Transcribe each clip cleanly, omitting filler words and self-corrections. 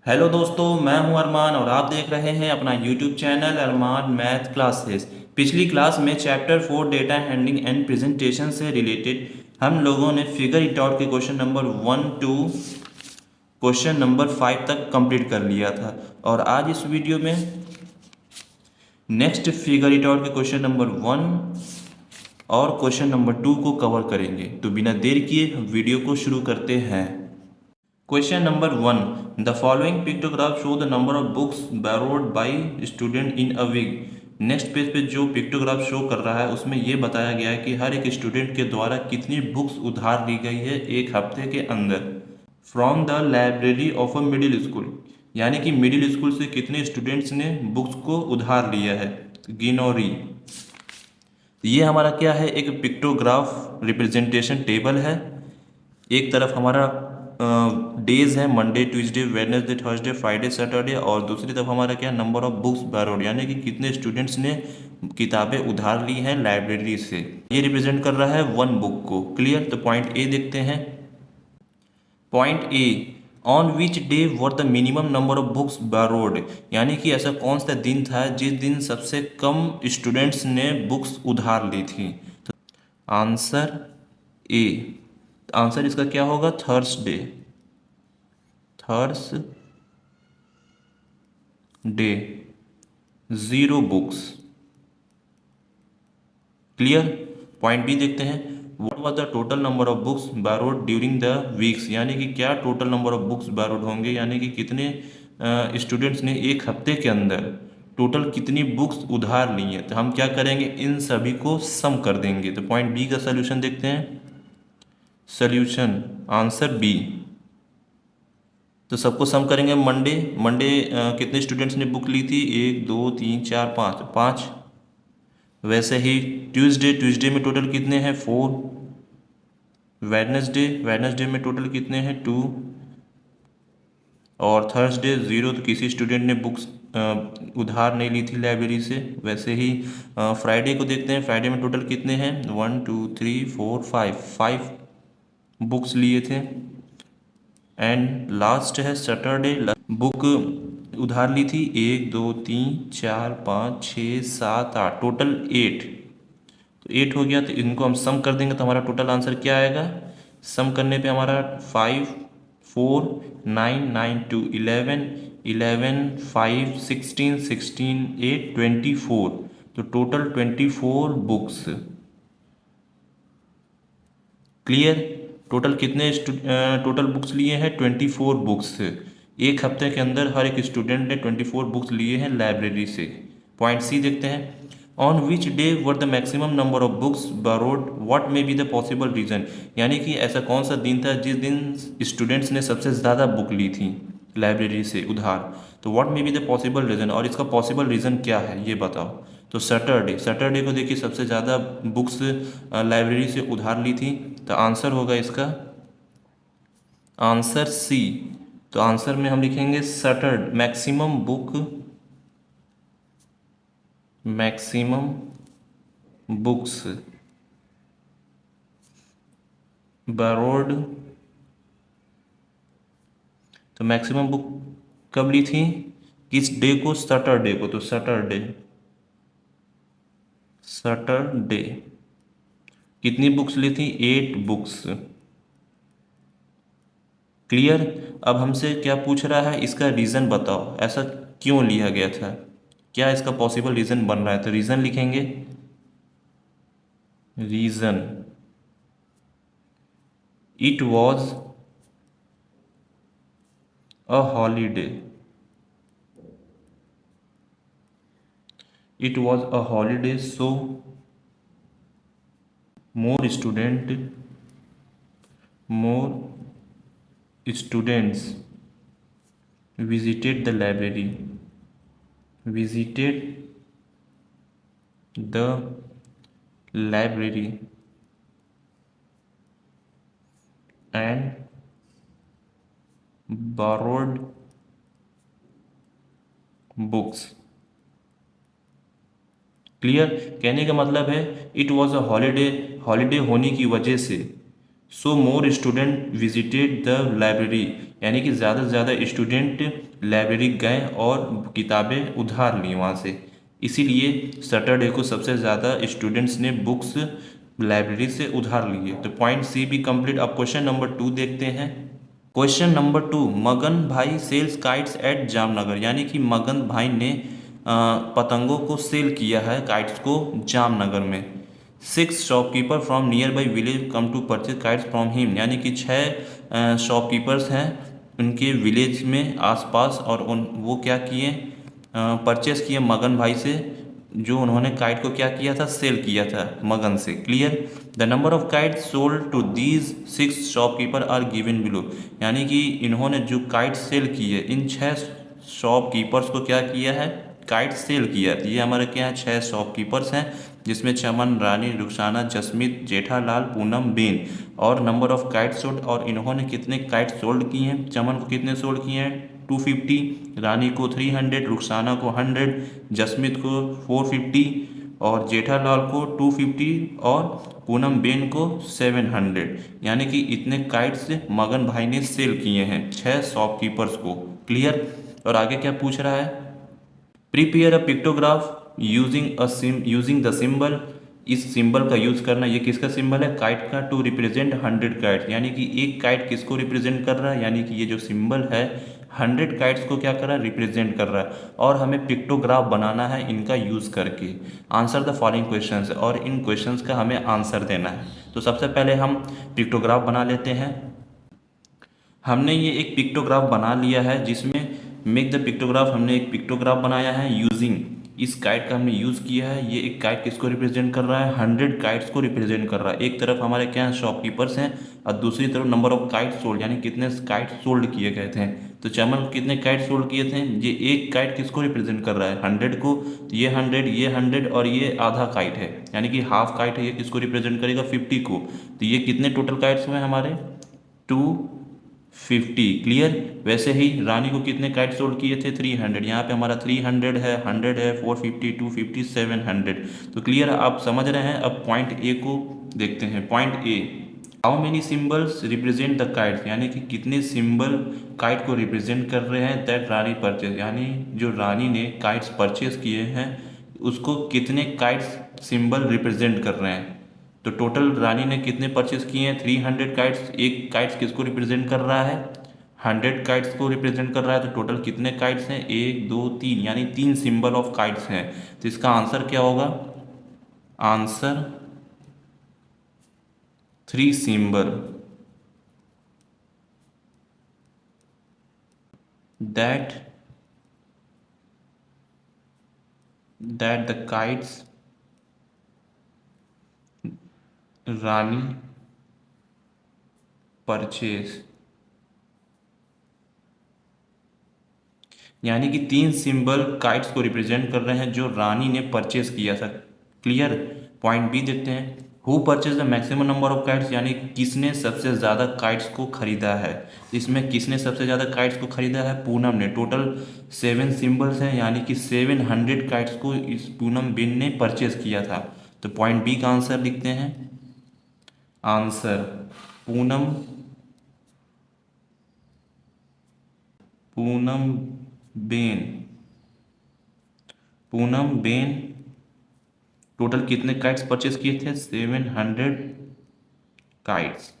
Hello दोस्तों, मैं हूं अरमान और आप देख रहे हैं अपना YouTube channel Arman math classes. पिछली क्लास में chapter 4 data handling and presentation से रिलेटेड हम लोगों ने फिगर इट आउट के question number 1 to question number 5 तक कंप्लीट कर लिया था। और आज इस वीडियो में नेक्स्ट फिगर इट आउट के क्वेश्चन नंबर 1 और क्वेश्चन नंबर 2 को कवर करेंगे। तो बिना देर किए हम वीडियो को शुरू करते हैं। Question number 1. The following pictograph show the number of books borrowed by student in a week. Next page पे जो पिक्टोग्राफ शो कर रहा है उसमें ये बताया गया है कि हर एक स्टूडेंट के द्वारा कितनी बुक्स उधार ली गई है एक हफ्ते के अंदर from the library of a middle school. यानी कि मिडिल स्कूल से कितने स्टूडेंट्स ने बुक्स को उधार लिया है, गिनोरी। ये हमारा क्या है, एक पिक्टोग्राफ रिप्रेजेंटेशन टेबल है। एक तरफ हमारा डेज है, Monday Tuesday Wednesday Thursday Friday Saturday, और दूसरी तरफ हमारा क्या, नंबर ऑफ बुक्स बैरोड, यानी कि कितने स्टूडेंट्स ने किताबें उधार ली हैं लाइब्रेरी से। ये रिप्रेजेंट कर रहा है वन बुक को। क्लियर। तो पॉइंट ए देखते हैं। Point A, on which day were the minimum number of books borrowed. यानी कि ऐसा कौन सा दिन था जिस दिन सबसे कम स्टूडेंट्स ने बुक्स उधार ली थी। तो आंसर ए, आंसर इसका क्या होगा, Thursday. Thursday, 0 books. Clear. Point B देखते हैं। What was the total number of books borrowed during the weeks. यानी कि क्या total number of books borrowed होंगे, यानी कि कितने स्टूडेंट्स ने एक हफ्ते के अंदर टोटल कितनी बुक्स उधार ली हैं। तो हम क्या करेंगे, इन सभी को सम कर देंगे। तो पॉइंट बी का सोल्यूशन देखते हैं। Solution answer B. तो सबको सम करेंगे। मंडे मंडे कितने स्टूडेंट्स ने बुक ली थी, 1 2 3 4 5 5। वैसे ही ट्यूसडे, ट्यूसडे में टोटल कितने हैं, 4। वेडनेसडे, वेडनेसडे में टोटल कितने हैं, 2। और थर्सडे 0, तो किसी स्टूडेंट ने बुक्स उधार नहीं ली थी लाइब्रेरी से। वैसे ही फ्राइडे को देखते हैं। फ्राइडे में टोटल कितने हैं, 1 2 3 4 5 5 बुक्स लिए थे। एंड लास्ट है सैटरडे, बुक उधार ली थी 1 2 3 4 5 6 7 8, टोटल 8। तो 8 हो गया। तो इनको हम सम कर देंगे तो हमारा टोटल आंसर क्या आएगा। सम करने पे हमारा 5 4 9 9 2 11 11 5 16 16 8 24। तो टोटल 24 बुक्स। क्लियर। टोटल कितने टोटल बुक्स लिए हैं, 24 बुक्स। एक हफ्ते के अंदर हर एक स्टूडेंट ने 24 बुक्स लिए हैं लाइब्रेरी से। पॉइंट सी देखते हैं। On which day were the maximum number of books borrowed, what may be the possible reason. यानी कि ऐसा कौन सा दिन था जिस दिन स्टूडेंट्स ने सबसे ज़्यादा बुक ली थी लाइब्रेरी से उधार। तो what may be the possible reason, और इसका पॉसिबल रीज़न क्या है ये बताओ। तो सैटरडे, सैटरडे को देखिए सबसे ज़्यादा बुक्स लाइब्रेरी से उधार ली थी। तो आंसर होगा इसका आंसर सी। तो आंसर में हम लिखेंगे Saturday maximum book, maximum books borrowed। तो मैक्सिमम बुक कब ली थी, किस डे को, सैटरडे को। तो सैटरडे, सैटरडे कितनी बुक्स ली थी, 8 बुक्स। क्लियर। अब हमसे क्या पूछ रहा है, इसका रीज़न बताओ, ऐसा क्यों लिया गया था, क्या इसका पॉसिबल रीज़न बन रहा है। तो रीज़न लिखेंगे, reason it was a holiday, it was a holiday so more student, more students visited the library, visited the library and borrowed books। Clear. कहने का मतलब है it was a holiday, holiday होने की वजह से so more student visited the library, यानी कि ज़्यादा से ज़्यादा स्टूडेंट लाइब्रेरी गए और किताबें उधार ली वहाँ से, इसीलिए सैटरडे को सबसे ज़्यादा स्टूडेंट्स ने बुक्स लाइब्रेरी से उधार लिए। तो पॉइंट सी भी कंप्लीट। अब क्वेश्चन नंबर 2 देखते हैं। क्वेश्चन नंबर 2, मगन भाई सेल्स काइट्स एट जामनगर, यानी कि मगन भाई ने पतंगों को सेल किया है, काइट्स को, जामनगर में। 6 shopkeeper from nearby village come to purchase kites from him, यानी कि 6 शॉपकीपर्स हैं उनके विलेज में आसपास, और वो क्या किए, परचेस किए मगन भाई से, जो उन्होंने काइट को क्या किया था, सेल किया था मगन से। Clear. The number of kite sold to these 6 shopkeeper are given below, यानी कि इन्होंने जो काइट सेल किए, इन 6 शॉपकीपर्स को क्या किया है, काइट सेल किया। ये हमारे क्या है, 6 शॉपकीपर्स हैं, जिसमें चमन, रानी, रुखसाना, जसमीत, जेठालाल, पूनम, बेन। और नंबर ऑफ काइट सोल्ड, और इन्होंने कितने काइट सोल्ड किए हैं, चमन को कितने सोल्ड किए हैं, 250, रानी को 300, रुखसाना को 100, जसमीत को 450, और जेठालाल को 250, और पूनम बेन को 700, यानी कि इतने काइट्स मगन भाई ने सेल किए हैं 6 शॉपकीपर्स को। क्लियर। और आगे क्या पूछ रहा है, prepare a pictograph using the symbol, इस सिंबल का यूज करना। ये किसका सिंबल है, काइट का, टू रिप्रेजेंट 100 काइट, यानी कि एक काइट किसको रिप्रेजेंट कर रहा है, यानी कि ये जो सिंबल है 100 काइट्स को क्या कर रहा है, रिप्रेजेंट कर रहा है। और हमें पिक्टोग्राफ बनाना है इनका यूज करके। आंसर द फॉलोइंग क्वेश्चंस, और इन क्वेश्चंस का हमें आंसर देना है। तो सबसे पहले हम पिक्टोग्राफ बना लेते हैं। हमने ये एक पिक्टोग्राफ बना लिया है, जिसमें मेक द पिक्टोग्राफ, हमने एक पिक्टोग्राफ बनाया है यूजिंग, इस काइट का हमने यूज़ किया है। ये एक काइट किसको रिप्रेजेंट कर रहा है, 100 काइट्स को रिप्रेजेंट कर रहा है। एक तरफ हमारे क्या शॉपकीपर्स हैं, और दूसरी तरफ नंबर ऑफ काइट सोल्ड, यानी कितने काइट सोल्ड किए गए थे। तो चमन कितने काइट सोल्ड किए थे, ये एक काइट किसको रिप्रेजेंट कर रहा है, 100 को। तो ये 100, ये 100, और ये आधा काइट है, यानी कि हाफ काइट है, ये किसको रिप्रेजेंट करेगा, 50 को। तो ये कितने टोटल काइट्स हुए हमारे, 250। क्लियर। वैसे ही रानी को कितने काइट सोल्ड किए थे, 300, यहाँ पे हमारा 300 है, 100 है, 450, 250, 700। तो क्लियर, आप समझ रहे हैं। अब पॉइंट ए को देखते हैं। Point A, how many symbols represent the kite, यानी कि कितने सिंबल काइट को रिप्रेजेंट कर रहे हैं, दैट रानी परचेज, यानी जो रानी ने काइट्स परचेज किए हैं उसको कितने काइट्स सिंबल रिप्रेजेंट कर रहे हैं। तो टोटल रानी ने कितने परचेज किए हैं, 300 काइट्स। एक काइट्स किसको रिप्रेजेंट कर रहा है, 100 काइट्स को रिप्रेजेंट कर रहा है। तो टोटल कितने काइट्स हैं, 1 2 3, यानी 3 सिंबल ऑफ काइट्स हैं। तो इसका आंसर क्या होगा, answer 3 symbol, that the kites Rani purchase, यानी कि 3 सिंबल काइट्स को रिप्रेजेंट कर रहे हैं जो रानी ने परचेज किया था। क्लियर। पॉइंट बी देखते हैं, who purchase the maximum number of kites, यानी किसने सबसे ज़्यादा काइट्स को खरीदा है। इसमें किसने सबसे ज़्यादा काइट्स को खरीदा है, पूनम ने। टोटल 7 सिंबल्स हैं, यानी कि 700 काइट्स को इस पूनम बेन ने परचेज किया था। तो पॉइंट बी का आंसर लिखते हैं, आंसर पूनम पूनम बेन, पूनम बेन टोटल कितने काइट्स परचेज किए थे, 700 kites.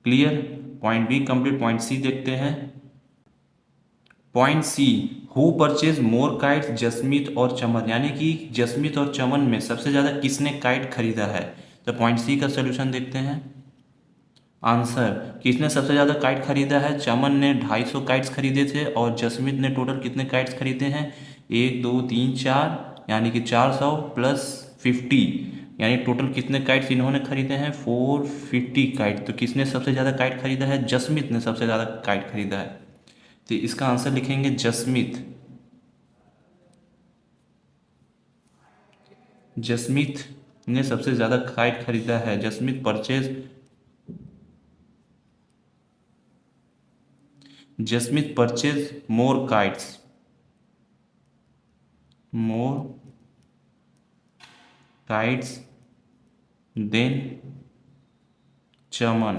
Clear. Point B complete. Point C देखते हैं। Point C, who purchase more kites, Jasmeet और चमन, यानी कि जसमीत और चमन में सबसे ज़्यादा किसने काइट खरीदा है। तो पॉइंट सी का सोल्यूशन देखते हैं। आंसर, किसने सबसे ज़्यादा काइट खरीदा है, चमन ने 250 काइट्स खरीदे थे, और जसमीत ने टोटल कितने काइट्स खरीदे हैं, 1 2 3 4, यानी कि 400 प्लस 50, यानी टोटल कितने काइट्स इन्होंने खरीदे हैं, 450 काइट। तो किसने सबसे ज़्यादा काइट खरीदा है, जसमीत ने सबसे ज़्यादा काइट खरीदा है। तो इसका आंसर लिखेंगे जसमीत, जसमीत ने सबसे ज़्यादा काइट खरीदा है। Jasmeet purchase, Jasmeet purchase more kites, मोर काइट्स देन चमन।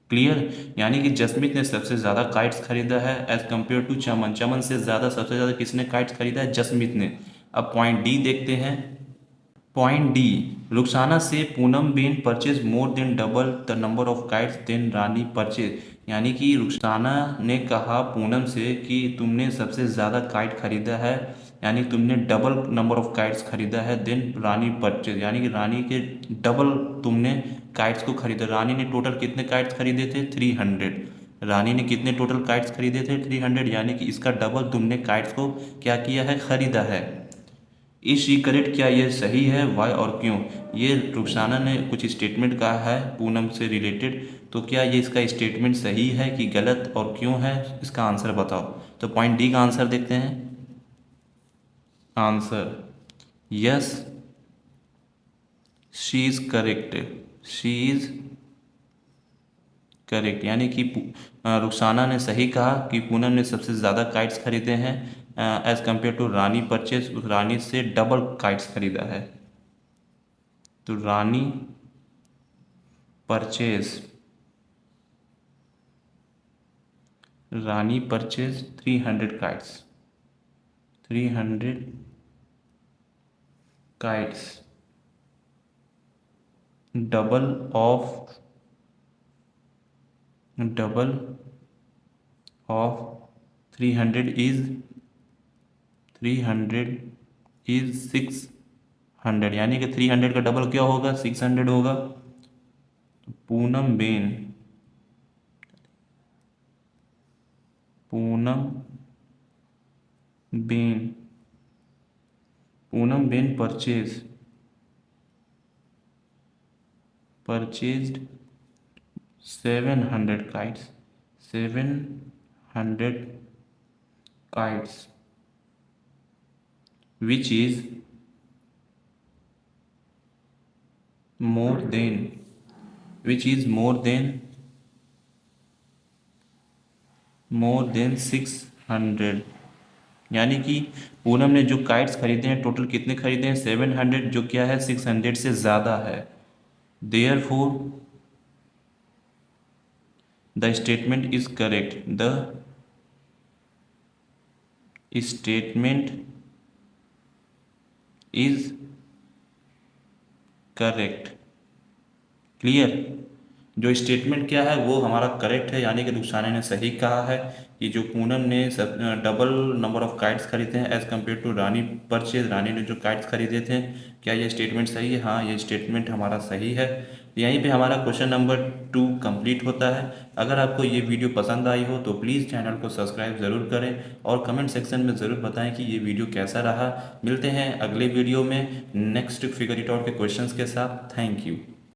क्लियर। यानी कि जसमीत ने सबसे ज़्यादा काइट्स खरीदा है एज कम्पेयर टू चमन। चमन से ज़्यादा सबसे ज़्यादा किसने काइट्स खरीदा है? जसमीत ने। अब पॉइंट डी देखते हैं। पॉइंट डी, रुखसाना से Poonam ben purchase more than double the number of kites than Rani purchase. यानी कि रुखसाना ने कहा पूनम से कि तुमने सबसे ज़्यादा काइट खरीदा है, यानी तुमने डबल नंबर ऑफ काइट्स खरीदा है देन रानी परचेज, यानी कि रानी के डबल तुमने काइट्स को खरीदा। रानी ने टोटल कितने काइट्स खरीदे थे? 300। रानी ने कितने टोटल काइट्स खरीदे थे? 300, यानी कि इसका डबल तुमने काइट्स को क्या किया है? खरीदा है। Is she correct? क्या ये सही है? वाई और क्यों? ये रुखसाना ने कुछ स्टेटमेंट कहा है पूनम से रिलेटेड, तो क्या ये इसका स्टेटमेंट सही है कि गलत और क्यों है? इसका आंसर बताओ। तो पॉइंट डी का आंसर देखते हैं। Answer yes, she is correct. She is correct, यानी कि रुखसाना ने सही कहा कि पूनम ने सबसे ज़्यादा काइट्स खरीदे हैं as compare to Rani purchase. Rani से डबल काइट्स खरीदा है। तो Rani purchase 300 kites. 300 kites double of 300 is 600, यानी कि 300 का डबल क्या होगा? 600 होगा। तो Poonam Ben purchased 700 kites, 700 kites, which is more than 600। यानी कि पूनम ने जो काइट्स खरीदे हैं टोटल कितने खरीदे हैं? 700, जो क्या है 600 से ज़्यादा है। Therefore the statement is correct. The statement is correct. Clear. जो स्टेटमेंट क्या है वो हमारा करेक्ट है, यानी कि रुखसाना ने सही कहा है कि जो पूनम ने सब डबल नंबर ऑफ काइट्स खरीदे हैं as compare to Rani purchase. Rani ने जो काइट्स खरीदे थे, क्या ये स्टेटमेंट सही है? हाँ, ये स्टेटमेंट हमारा सही है। यहीं पे हमारा क्वेश्चन नंबर 2 कंप्लीट होता है। अगर आपको ये वीडियो पसंद आई हो तो प्लीज़ चैनल को सब्सक्राइब ज़रूर करें और कमेंट सेक्शन में ज़रूर बताएं कि ये वीडियो कैसा रहा। मिलते हैं अगले वीडियो में नेक्स्ट फिगर इट आउट के क्वेश्चंस के साथ। Thank you.